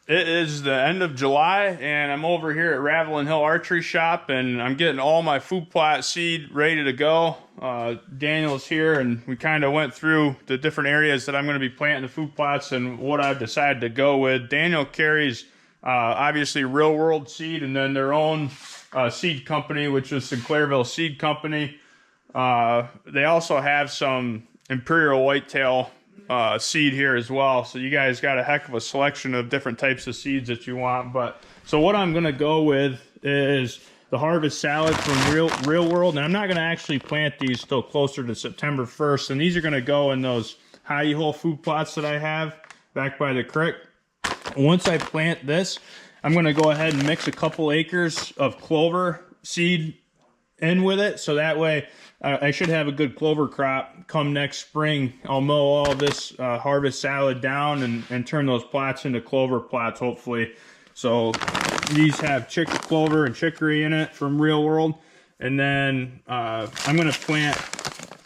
It is the end of July, and I'm over here at Ravlin Hill Archery Shop, and I'm getting all my food plot seed ready to go. Daniel's here, and we kind of went through the different areas that I'm going to be planting the food plots and what I've decided to go with. Daniel carries obviously Real World Seed, and then their own seed company, which is Sinclairville Seed Company. They also have some Imperial Whitetail seed here as well, so you guys got a heck of a selection of different types of seeds that you want. But so what I'm gonna go with is the Harvest Salad from Real World, and I'm not gonna actually plant these till closer to September 1st, and these are gonna go in those hidey-hole food plots that I have back by the creek. Once I plant this, I'm gonna go ahead and mix a couple acres of clover seed in with it, so that way I should have a good clover crop come next spring. I'll mow all this Harvest Salad down and turn those plots into clover plots, hopefully. So these have clover and chicory in it from Real World. And then I'm going to plant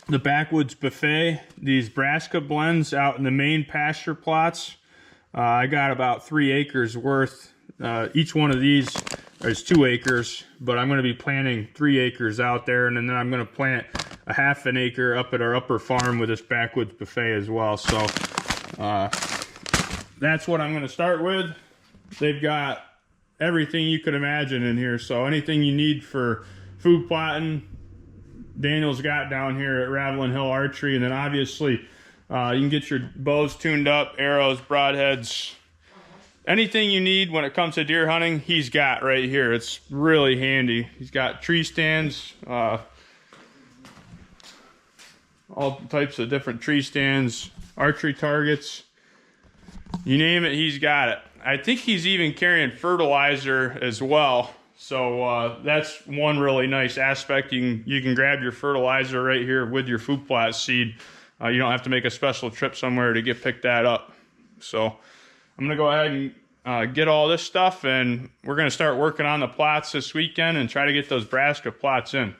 the Backwoods Buffet, these brassica blends out in the main pasture plots. I got about 3 acres worth. Each one of these is 2 acres, but I'm going to be planting 3 acres out there, and then I'm going to plant a half an acre up at our upper farm with this Backwoods Buffet as well. So that's what I'm going to start with. They've got everything you could imagine in here, so anything you need for food plotting, Daniel's got down here at Ravlin Hill Archery. And then obviously you can get your bows tuned up, arrows, broadheads, anything you need when it comes to deer hunting, he's got right here. It's really handy. He's got tree stands, all types of different tree stands, archery targets, you name it, he's got it. I think he's even carrying fertilizer as well. So that's one really nice aspect. You can grab your fertilizer right here with your food plot seed. You don't have to make a special trip somewhere to get picked that up. So I'm gonna go ahead and get all this stuff, and we're gonna start working on the plots this weekend and try to get those brassica plots in.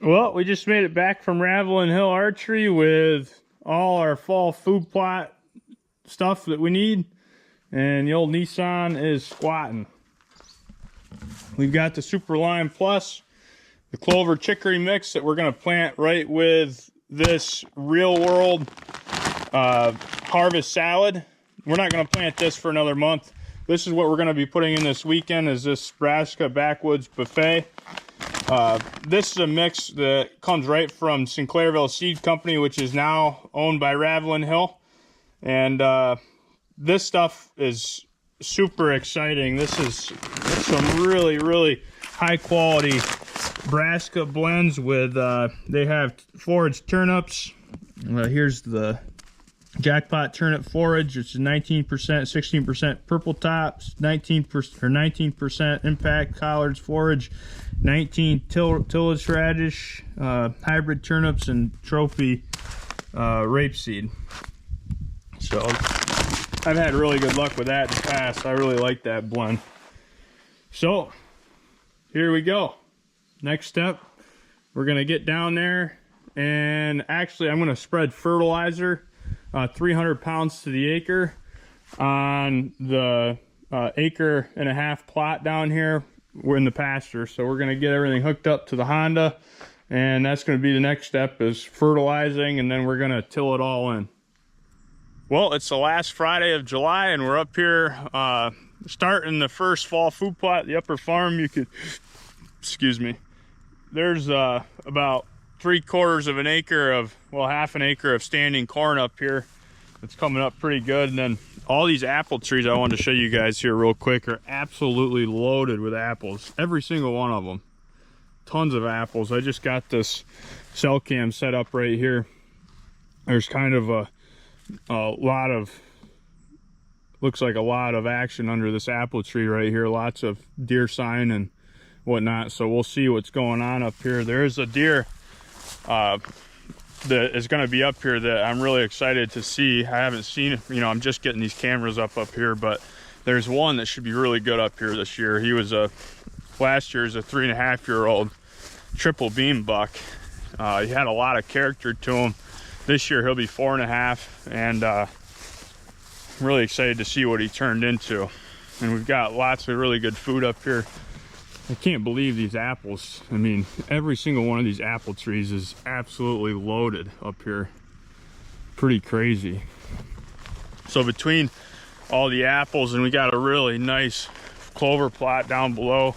Well, we just made it back from Ravlin Hill Archery with all our fall food plot stuff that we need, and the old Nissan is squatting. We've got the Super Lime Plus, the Clover Chicory mix that we're gonna plant right with this Real World Harvest Salad. We're not going to plant this for another month. This is what we're going to be putting in this weekend, is this Brassica Backwoods Buffet. This is a mix that comes right from Sinclairville Seed Company, which is now owned by Ravlin Hill. And this stuff is super exciting. This is some really, really high quality brassica blends with, they have forage turnips. Here's the Jackpot turnip forage, which is 19%, 16% purple tops, 19% impact collards forage, 19 tillage radish, hybrid turnips, and trophy rapeseed. So I've had really good luck with that in the past. I really like that blend. So here we go. Next step, we're gonna get down there, and actually I'm gonna spread fertilizer 300 pounds to the acre on the acre and a half plot down here. We're in the pasture, so we're going to get everything hooked up to the Honda, and that's going to be the next step, is fertilizing, and then we're going to till it all in. Well, it's the last Friday of July, and we're up here starting the first fall food plot at the upper farm. You could, excuse me, there's about 3/4 of an acre of, well, half an acre of standing corn up here. It's coming up pretty good. And then all these apple trees I wanted to show you guys here real quick are absolutely loaded with apples. Every single one of them. Tons of apples. I just got this cell cam set up right here. There's kind of a lot of, looks like a lot of action under this apple tree right here. Lots of deer sign and whatnot. So we'll see what's going on up here. There's a deer that is going to be up here that I'm really excited to see. I haven't seen it, you know, I'm just getting these cameras up here, but there's one that should be really good up here this year. He was last year's a 3.5-year-old triple beam buck. He had a lot of character to him. This year he'll be 4.5, and I'm really excited to see what he turned into. And we've got lots of really good food up here. I can't believe these apples. I mean, every single one of these apple trees is absolutely loaded up here. Pretty crazy. So between all the apples, and we got a really nice clover plot down below,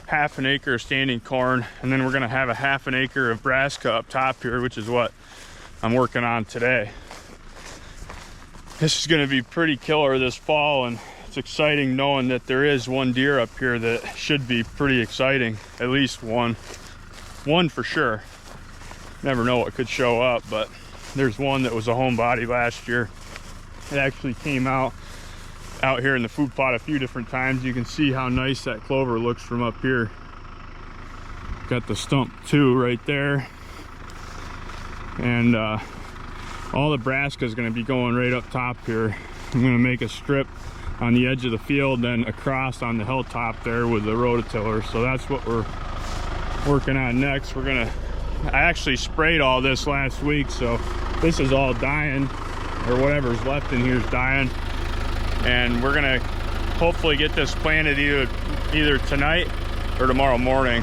half an acre of standing corn, and then we're gonna have a half an acre of brassica up top here, which is what I'm working on today. This is gonna be pretty killer this fall, and it's exciting knowing that there is one deer up here that should be pretty exciting. At least one for sure. Never know what could show up, but there's one that was a homebody last year. It actually came out here in the food plot a few different times. You can see how nice that clover looks from up here. Got the stump too right there. And all the brassica is going to be going right up top here. I'm going to make a strip on the edge of the field, then across on the hilltop there with the rototiller. So that's what we're working on next. I actually sprayed all this last week, so this is all dying, or whatever's left in here is dying. And we're gonna hopefully get this planted either tonight or tomorrow morning.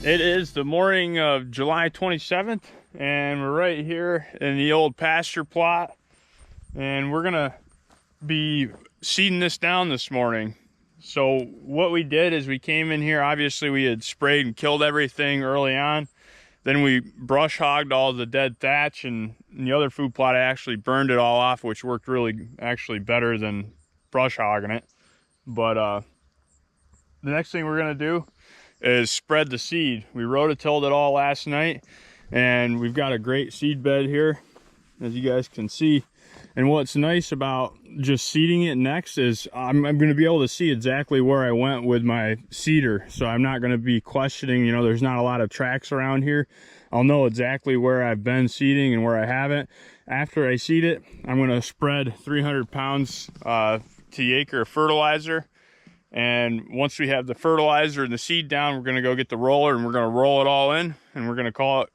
It is the morning of July 27th, and we're right here in the old pasture plot, and we're gonna be seeding this down this morning. So what we did is we came in here, obviously we had sprayed and killed everything early on. Then we brush hogged all the dead thatch, and in the other food plot I actually burned it all off, which worked really actually better than brush hogging it. But the next thing we're gonna do is spread the seed. We rototilled it all last night, and we've got a great seed bed here, as you guys can see. And what's nice about just seeding it next is I'm going to be able to see exactly where I went with my seeder. So I'm not going to be questioning, you know, there's not a lot of tracks around here. I'll know exactly where I've been seeding and where I haven't. After I seed it, I'm going to spread 300 pounds to the acre of fertilizer. And once we have the fertilizer and the seed down, we're going to go get the roller and we're going to roll it all in, and we're going to call it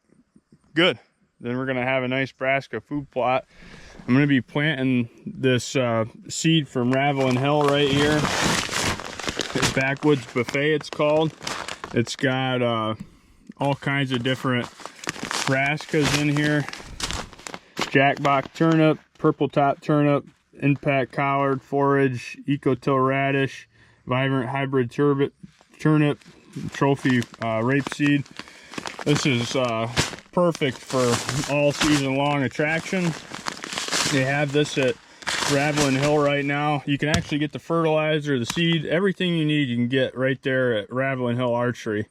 good. Then we're going to have a nice brassica food plot. I'm going to be planting this seed from Ravlin Hill right here. It's Backwoods Buffet, it's called. It's got all kinds of different brassicas in here. Jackbox turnip, purple top turnip, impact collard, forage, eco-till radish, vibrant hybrid turnip, trophy rapeseed. This is perfect for all season long attraction. They have this at Ravlin Hill right now. You can actually get the fertilizer, the seed, everything you need you can get right there at Ravlin Hill Archery.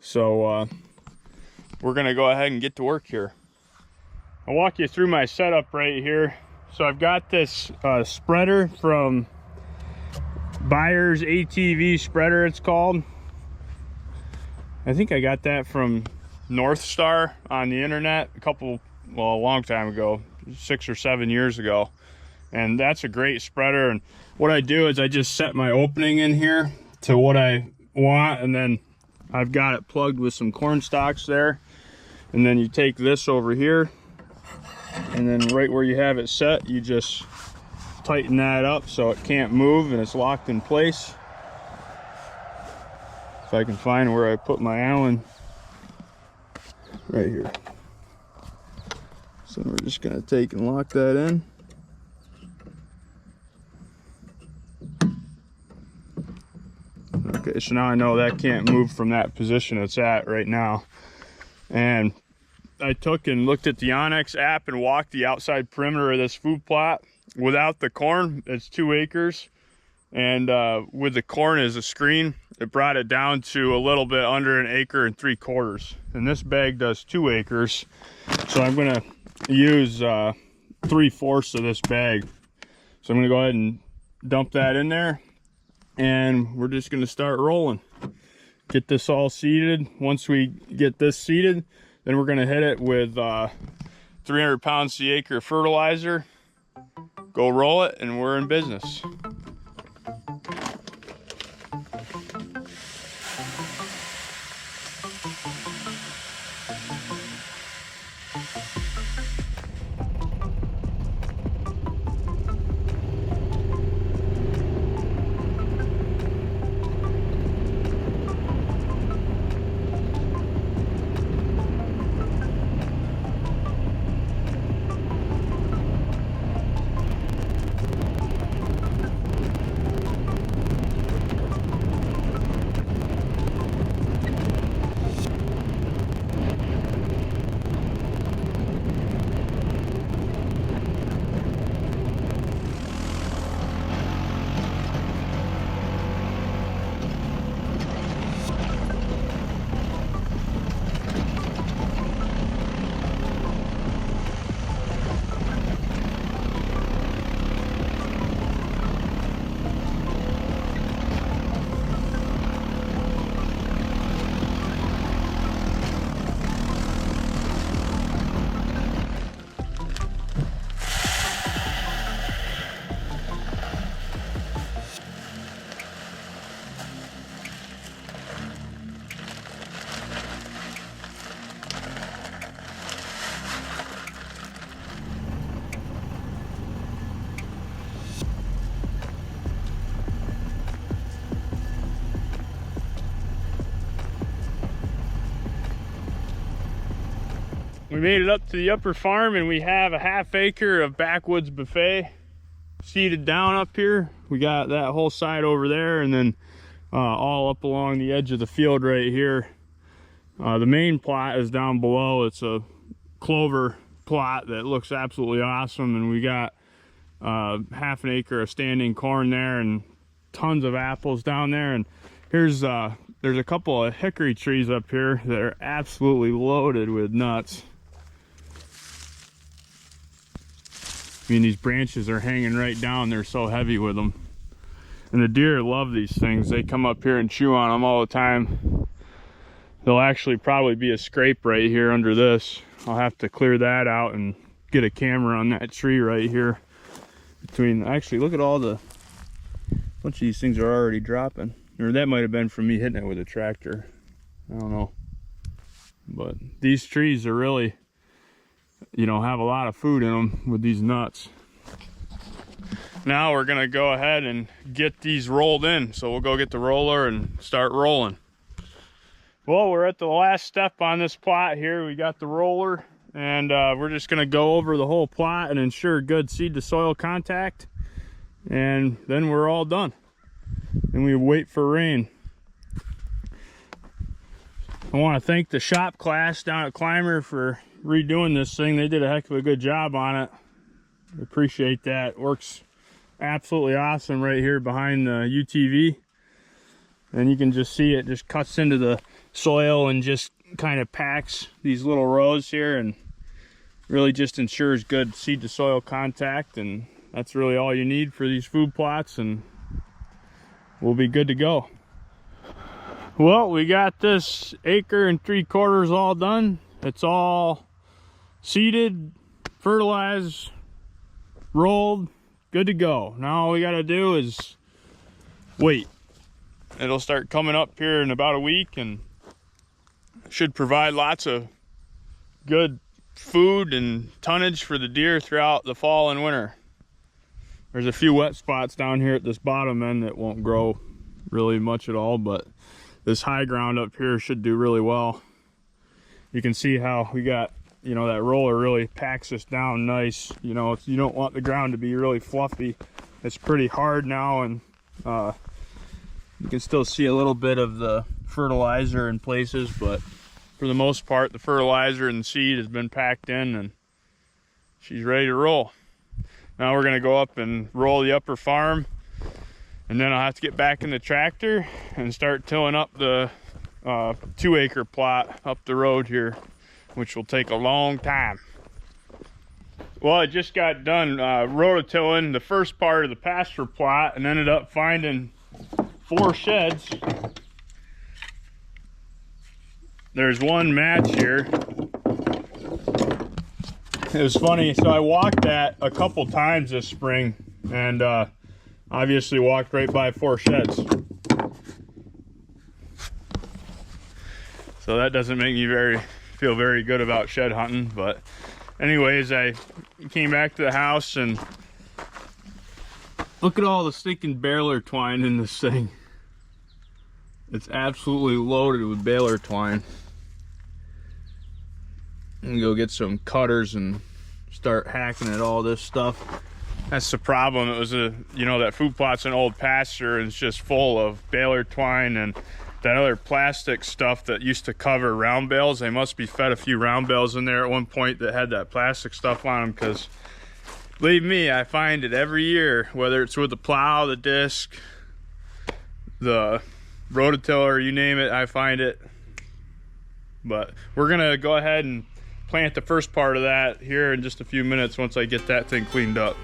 So we're gonna go ahead and get to work here. I'll walk you through my setup right here. So I've got this spreader from Buyer's ATV spreader, it's called. I think I got that from North Star on the internet a long time ago, 6 or 7 years ago. And that's a great spreader. And what I do is I just set my opening in here to what I want, and then I've got it plugged with some corn stalks there. And then you take this over here, and then right where you have it set, you just tighten that up so it can't move and it's locked in place. If I can find where I put my Allen, right here. So we're just gonna take and lock that in. Okay, so now I know that can't move from that position it's at right now. And I took and looked at the onX app and walked the outside perimeter of this food plot. Without the corn, it's 2 acres. And with the corn as a screen, it brought it down to a little bit under 1 3/4 acres. And this bag does 2 acres. So I'm gonna use 3/4 of this bag. So I'm gonna go ahead and dump that in there. And we're just gonna start rolling. Get this all seeded. Once we get this seeded, then we're gonna hit it with 300 pounds the acre fertilizer. Go roll it, and we're in business. We made it up to the upper farm, and we have a 1/2 acre of backwoods buffet seeded down up here. We got that whole side over there, and then all up along the edge of the field right here. The main plot is down below. It's a clover plot that looks absolutely awesome, and we got 1/2 acre of standing corn there and tons of apples down there. And here's there's a couple of hickory trees up here that are absolutely loaded with nuts. I mean, these branches are hanging right down. They're so heavy with them. And the deer love these things. They come up here and chew on them all the time. There'll actually probably be a scrape right here under this. I'll have to clear that out and get a camera on that tree right here. Actually, look at all the, a bunch of these things are already dropping. Or that might have been from me hitting it with a tractor. I don't know. But these trees are really, you know, have a lot of food in them with these nuts. Now we're gonna go ahead and get these rolled in. So we'll go get the roller and start rolling. Well, we're at the last step on this plot here. We got the roller, and we're just gonna go over the whole plot and ensure good seed to soil contact. And then we're all done. And we wait for rain. I want to thank the shop class down at Climber for redoing this thing. They did a heck of a good job on it. Appreciate that. Works absolutely awesome right here behind the UTV. And you can just see it just cuts into the soil and just kind of packs these little rows here, and really just ensures good seed to soil contact. And that's really all you need for these food plots, and we'll be good to go. Well, we got this 1 3/4 acres all done. It's all seeded, fertilized, rolled, good to go. Now all we got to do is wait. It'll start coming up here in about a week and should provide lots of good food and tonnage for the deer throughout the fall and winter. There's a few wet spots down here at this bottom end that won't grow really much at all, but this high ground up here should do really well. You can see how we got, you know, that roller really packs us down nice. You know, you don't want the ground to be really fluffy. It's pretty hard now, and you can still see a little bit of the fertilizer in places, but for the most part, the fertilizer and the seed has been packed in and she's ready to roll. Now we're gonna go up and roll the upper farm, and then I'll have to get back in the tractor and start tilling up the 2 acre plot up the road here, which will take a long time. Well, I just got done rototilling the first part of the pasture plot and ended up finding 4 sheds. There's one match here. It was funny, so I walked that a couple times this spring, and obviously walked right by 4 sheds. So that doesn't make me feel very good about shed hunting, but anyways, I came back to the house and look at all the stinking baler twine in this thing. It's absolutely loaded with baler twine. I'm gonna go get some cutters and start hacking at all this stuff. That's the problem. It was you know, that food plot's an old pasture, and it's just full of baler twine and that other plastic stuff that used to cover round bales. They must be fed a few round bales in there at one point that had that plastic stuff on them, because believe me, I find it every year, whether it's with the plow, the disc, the rototiller, you name it, I find it. But we're gonna go ahead and plant the first part of that here in just a few minutes once I get that thing cleaned up.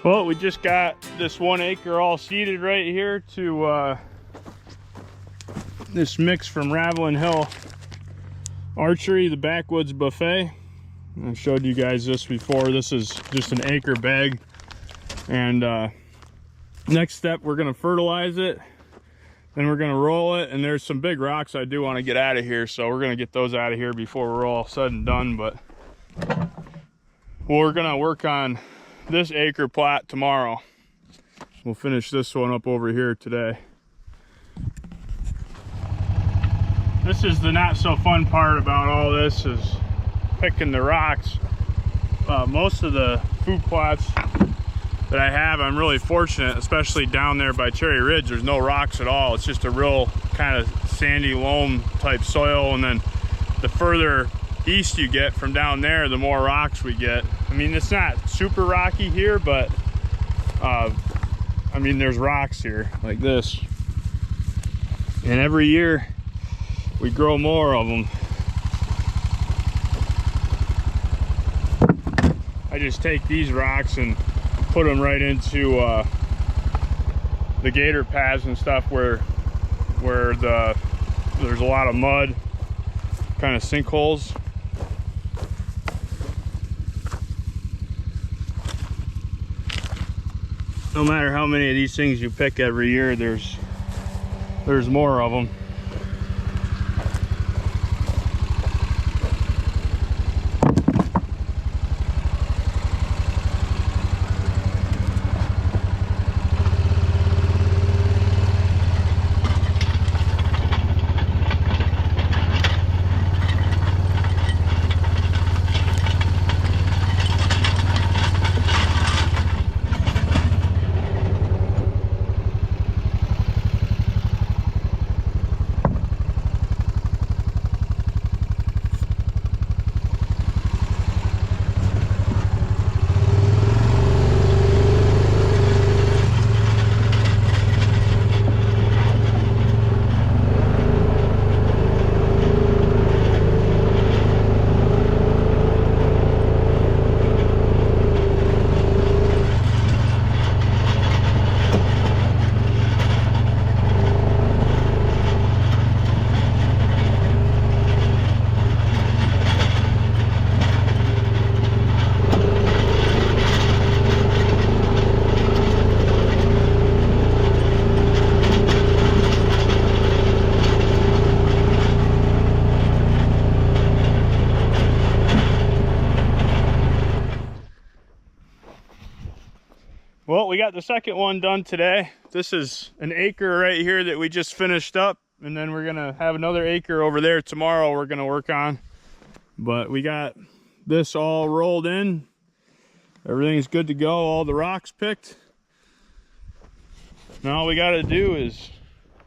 Well, we just got this 1 acre all seeded right here to this mix from Ravlin Hill Archery, the Backwoods Buffet. I showed you guys this before. This is just an acre bag. And next step, we're gonna fertilize it. Then we're gonna roll it. And there's some big rocks I do want to get out of here, so we're gonna get those out of here before we're all said and done. But we're gonna work on this acre plot tomorrow. We'll finish this one up over here today. This is the not so fun part about all this, is picking the rocks. Most of the food plots that I have, I'm really fortunate, especially down there by Cherry Ridge, there's no rocks at all. It's just a real kind of sandy loam type soil, and then the further east you get from down there, the more rocks we get. I mean, it's not super rocky here, but I mean, there's rocks here like this, and every year we grow more of them. I just take these rocks and put them right into the gator paths and stuff where there's a lot of mud, kind of sinkholes. no matter how many of these things you pick every year, there's more of them. Well, we got the second one done today. This is an acre right here that we just finished up, and then we're gonna have another acre over there tomorrow we're gonna work on. But we got this all rolled in. Everything's good to go, all the rocks picked. Now all we gotta do is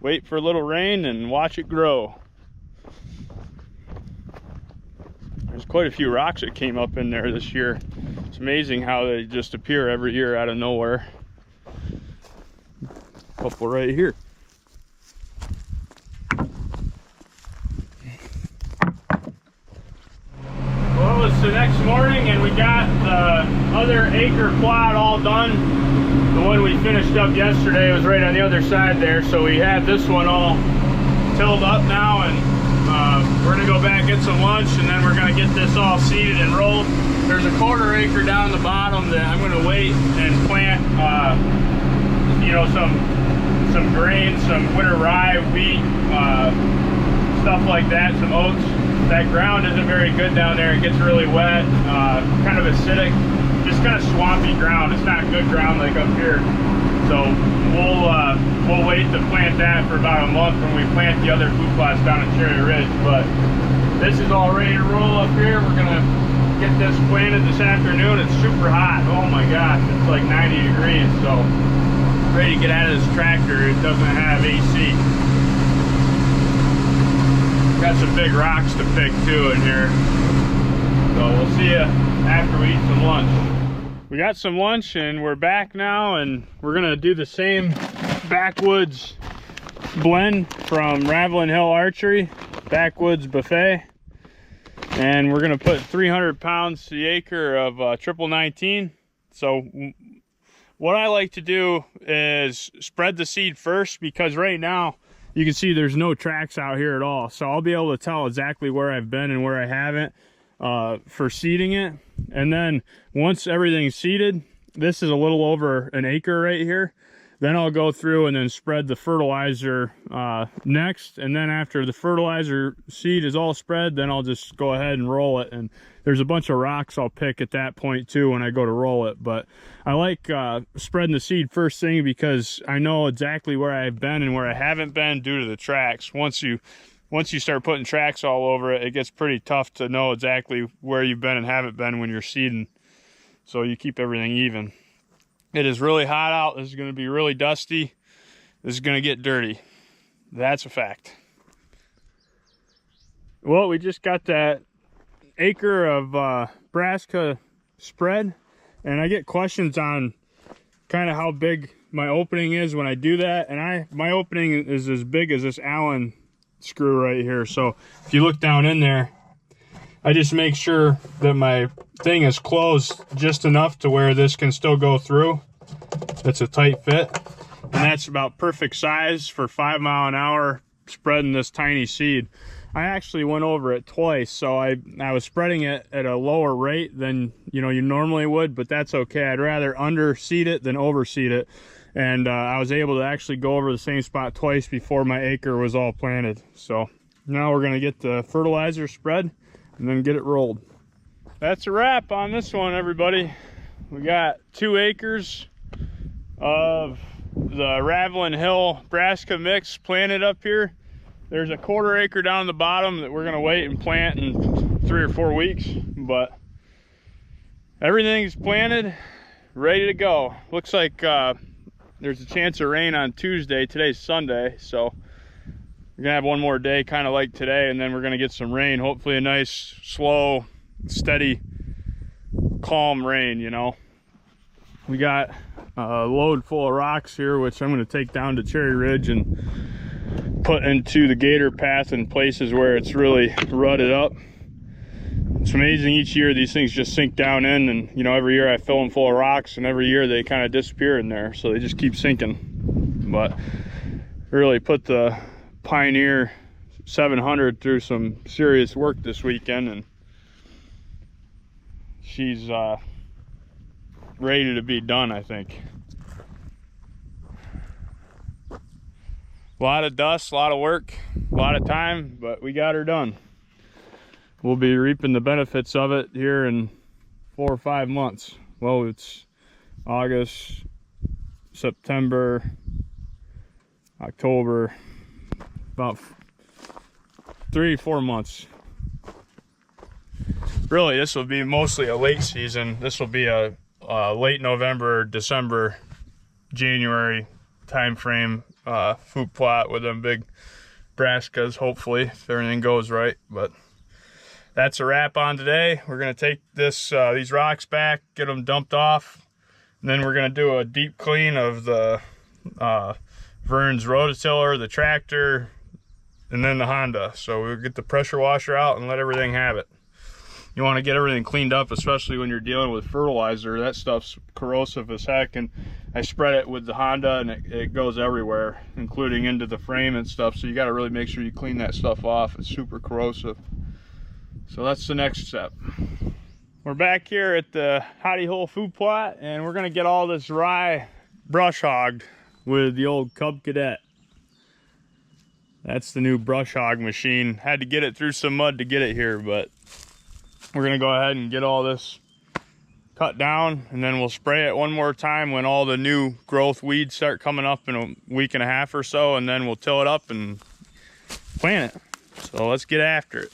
wait for a little rain and watch it grow. There's quite a few rocks that came up in there this year. It's amazing how they just appear every year out of nowhere. A couple right here. Well, it's the next morning and we got the other acre plot all done. The one we finished up yesterday was right on the other side there, so we have this one all tilled up now, and we're gonna go back, get some lunch, and then we're gonna get this all seeded and rolled. There's a 1/4 acre down the bottom that I'm gonna wait and plant, you know, some grain, some winter rye, wheat, stuff like that, some oats. That ground isn't very good down there. It gets really wet, kind of acidic, just kind of swampy ground. It's not good ground like up here. So we'll wait to plant that for about a month when we plant the other food plots down at Cherry Ridge. But this is all ready to roll up here. We're gonna get this planted this afternoon. It's super hot. Oh my gosh, it's like 90 degrees. So ready to get out of this tractor. It doesn't have AC. Got some big rocks to pick too in here. So we'll see you after we eat some lunch. We got some lunch and we're back now, and we're gonna do the same backwoods blend from Ravlin Hill Archery, backwoods buffet. And we're gonna put 300 pounds to the acre of 1919. So what I like to do is spread the seed first, because right now you can see there's no tracks out here at all. So I'll be able to tell exactly where I've been and where I haven't for seeding it. And then once everything's seeded, this is a little over an acre right here, then I'll go through and then spread the fertilizer next. And then after the fertilizer seed is all spread, then I'll just go ahead and roll it. And there's a bunch of rocks I'll pick at that point too when I go to roll it. But I like spreading the seed first thing, because I know exactly where I've been and where I haven't been due to the tracks. Once you start putting tracks all over it, it gets pretty tough to know exactly where you've been and haven't been when you're seeding. So you keep everything even. It is really hot out. This is going to be really dusty. This is going to get dirty. That's a fact. Well, we just got that acre of brassica spread, and I get questions on kind of how big my opening is when I do that. And my opening is as big as this Allen screw right here. So if you look down in there, I just make sure that my thing is closed just enough to where this can still go through. It's a tight fit, and that's about perfect size for 5 mile an hour spreading this tiny seed. I actually went over it twice, so I was spreading it at a lower rate than you normally would, but that's okay. I'd rather underseed it than overseed it, and I was able to actually go over the same spot twice before my acre was all planted. So now we're gonna get the fertilizer spread and then get it rolled. That's a wrap on this one, everybody. We got 2 acres of the Ravlin Hill brassica mix planted up here. There's a 1/4 acre down the bottom that we're gonna wait and plant in 3 or 4 weeks, but everything's planted, ready to go. Looks like there's a chance of rain on Tuesday. Today's Sunday, so we're gonna have one more day kind of like today, and then we're gonna get some rain. Hopefully a nice, slow, steady, calm rain, We got a load full of rocks here, which I'm gonna take down to Cherry Ridge and put into the gator path in places where it's really rutted up. It's amazing, each year these things just sink down in, and every year I fill them full of rocks, and every year they kind of disappear in there, so they just keep sinking. But really put the Pioneer 700 through some serious work this weekend, and she's ready to be done, I think. A lot of dust, a lot of work, a lot of time, but we got her done. We'll be reaping the benefits of it here in 4 or 5 months. Well, it's August, September, October, about 3 or 4 months. Really, this will be mostly a late season. This will be a late November, December, January time frame food plot with them big brassicas, hopefully, if everything goes right. But that's a wrap on today. We're gonna take these rocks back, get them dumped off, and then we're gonna do a deep clean of the Vern's rototiller, the tractor, and then the Honda. So we'll get the pressure washer out and let everything have it. You want to get everything cleaned up, especially when you're dealing with fertilizer. That stuff's corrosive as heck, and I spread it with the Honda, and it goes everywhere, including into the frame and stuff. So you got to really make sure you clean that stuff off. It's super corrosive. So that's the next step. We're back here at the hidey-hole food plot, and we're gonna get all this rye brush hogged with the old Cub Cadet. That's the new brush hog machine. Had to get it through some mud to get it here, but we're gonna go ahead and get all this cut down, and then we'll spray it one more time when all the new growth weeds start coming up in a week and a half or so, and then we'll till it up and plant it. So let's get after it.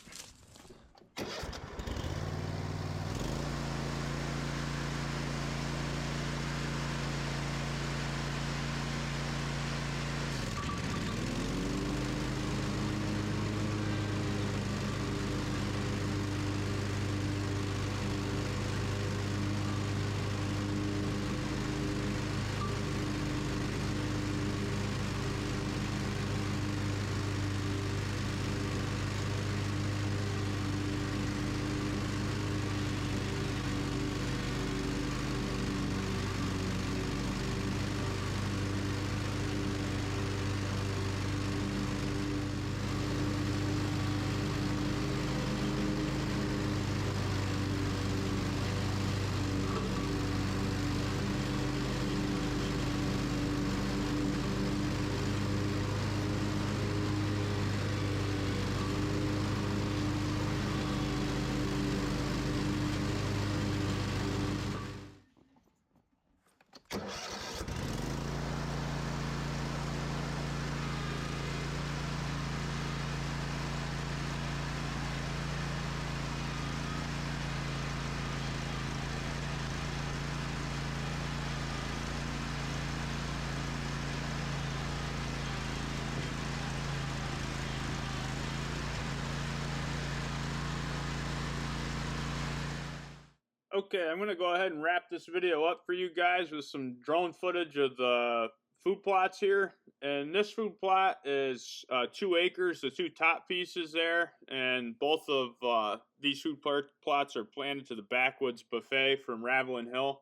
Okay, I'm gonna go ahead and wrap this video up for you guys with some drone footage of the food plots here. And this food plot is 2 acres, the 2 top pieces there, and both of these food plots are planted to the Backwoods Buffet from Ravlin Hill.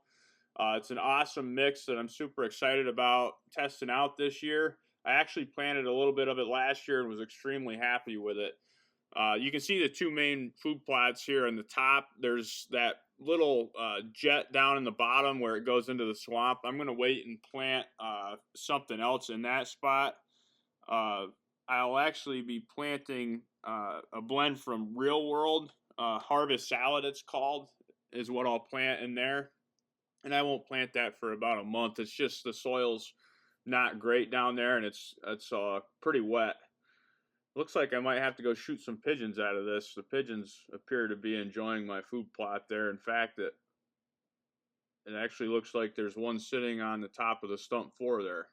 It's an awesome mix that I'm super excited about testing out this year. I actually planted a little bit of it last year and was extremely happy with it. You can see the two main food plots here on the top. There's that little jet down in the bottom where it goes into the swamp. I'm going to wait and plant something else in that spot. I'll actually be planting a blend from Real World, Harvest Salad it's called, is what I'll plant in there. And I won't plant that for about a month. It's just the soil's not great down there, and it's pretty wet. Looks like I might have to go shoot some pigeons out of this. The pigeons appear to be enjoying my food plot there. In fact, it actually looks like there's one sitting on the top of the stump 4 there.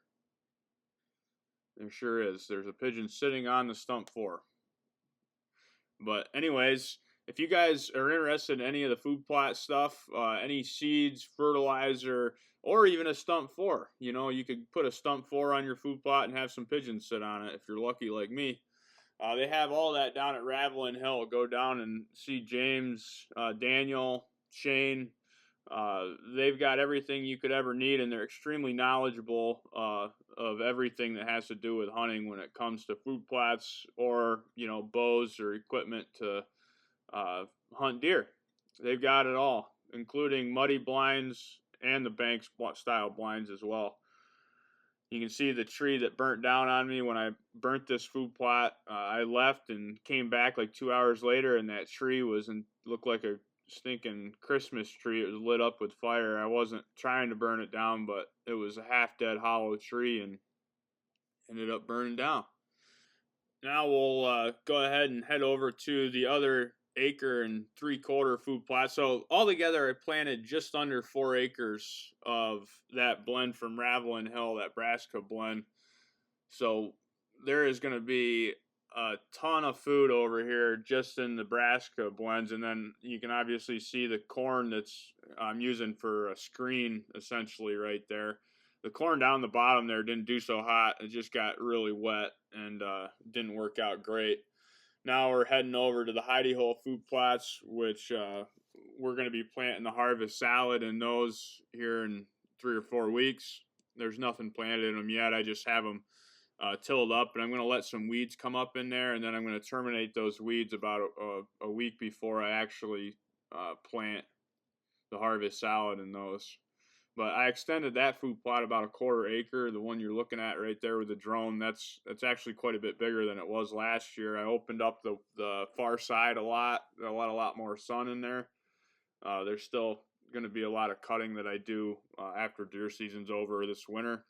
There sure is. There's a pigeon sitting on the stump 4. But anyways, if you guys are interested in any of the food plot stuff, any seeds, fertilizer, or even a stump 4, you know, you could put a stump 4 on your food plot and have some pigeons sit on it if you're lucky like me. They have all that down at Ravlin Hill. Go down and see James, Daniel, Shane. They've got everything you could ever need, and they're extremely knowledgeable of everything that has to do with hunting when it comes to food plots or, you know, bows or equipment to hunt deer. They've got it all, including muddy blinds and the bank style blinds as well. You can see the tree that burnt down on me when I burnt this food plot. I left and came back like 2 hours later, and that tree looked like a stinking Christmas tree. It was lit up with fire. I wasn't trying to burn it down, but it was a half-dead hollow tree and ended up burning down. Now we'll go ahead and head over to the other 1 3/4 acre food plot. So altogether, I planted just under 4 acres of that blend from Ravlin Hill, that brassica blend. So there is going to be a ton of food over here just in the brassica blends, and then you can obviously see the corn that's I'm using for a screen essentially right there. The corn down the bottom there didn't do so hot. It just got really wet and didn't work out great. Now we're heading over to the hidey-hole food plots, which we're going to be planting the harvest salad in those here in 3 or 4 weeks. There's nothing planted in them yet. I just have them tilled up, and I'm going to let some weeds come up in there, and then I'm going to terminate those weeds about a week before I actually plant the harvest salad in those. But I extended that food plot about 1/4 acre. The one you're looking at right there with the drone, that's actually quite a bit bigger than it was last year. I opened up the far side a lot. I let a lot more sun in there. There's still going to be a lot of cutting that I do after deer season's over this winter.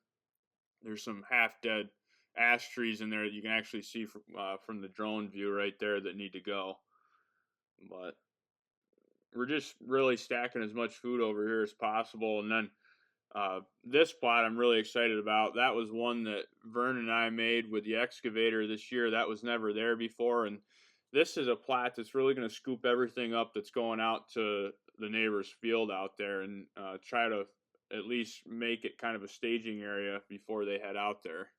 There's some half-dead ash trees in there that you can actually see from the drone view right there that need to go. But we're just really stacking as much food over here as possible. And then this plot I'm really excited about. That was one that Vern and I made with the excavator this year. That was never there before. And this is a plot that's really going to scoop everything up that's going out to the neighbor's field out there and try to at least make it kind of a staging area before they head out there.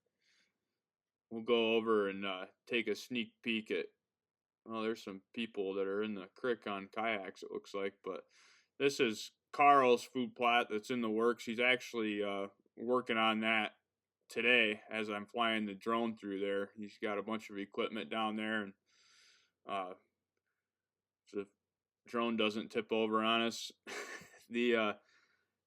We'll go over and take a sneak peek at, well, there's some people that are in the creek on kayaks, it looks like. But this is Carl's food plot that's in the works. He's actually working on that today as I'm flying the drone through there. He's got a bunch of equipment down there, and the drone doesn't tip over on us.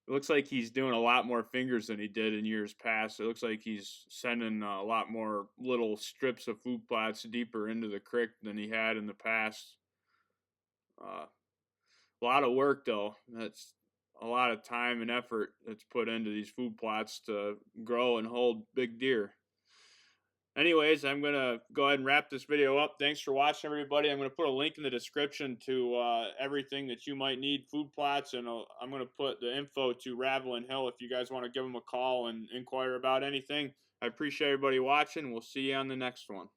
It looks like he's doing a lot more fingers than he did in years past. It looks like he's sending a lot more little strips of food plots deeper into the creek than he had in the past. A lot of work, though. That's a lot of time and effort that's put into these food plots to grow and hold big deer. Anyways, I'm going to go ahead and wrap this video up. Thanks for watching, everybody. I'm going to put a link in the description to everything that you might need, food plots, and I'm going to put the info to Ravlin Hill if you guys want to give them a call and inquire about anything. I appreciate everybody watching. We'll see you on the next one.